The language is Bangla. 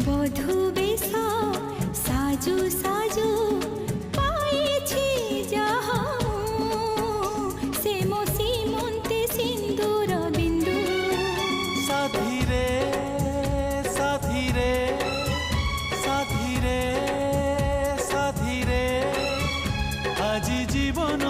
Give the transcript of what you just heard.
বধূ বেশ সাজু সাজু পাইছি যাহা সে মো সীমন্তে সিন্দুর বিন্দু। সাধিরে সাধিরে সাধিরে সাধিরে আজি জীবন